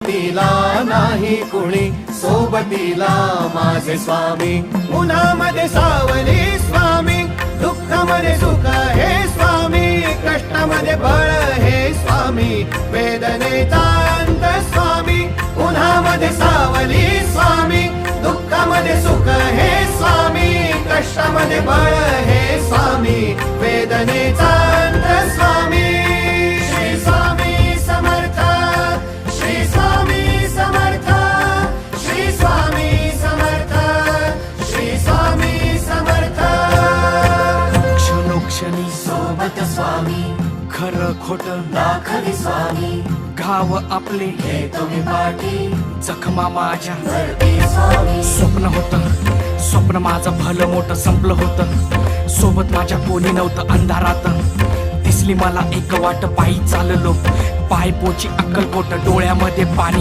तिला नाही कुणी सोबतीला माझे स्वामी. उन्हामध्ये सावली स्वामी, दुःखामध्ये सुख हे स्वामी, कष्टामध्ये बळ हे स्वामी, वेदनेचा अंत स्वामी. उन्हामध्ये सावली स्वामी, दुःखामध्ये सुख हे स्वामी, कष्टामध्ये बळ हे स्वामी, वेदनेचा अंत स्वामी. श्री स्वामी समर्थ, श्री स्वामी समर्थ, श्री स्वामी समर्थ, श्री स्वामी समर्थ. क्षणोक्षणी सोबत स्वामी, खरं खोट दाखवी स्वामी, घाव आपले घेतो मी पाठी, जखमा माझ्या धरती स्वामी. स्वप्न होतं, स्वप्न माझं भलं मोठं संपलं होतं. सोबत माझ्या कोणी नव्हतं अंधारात. दिसली मला एक वाट, पायी चाललो, पाय पोची अक्कलकोट, डोळ्यामध्ये पाणी.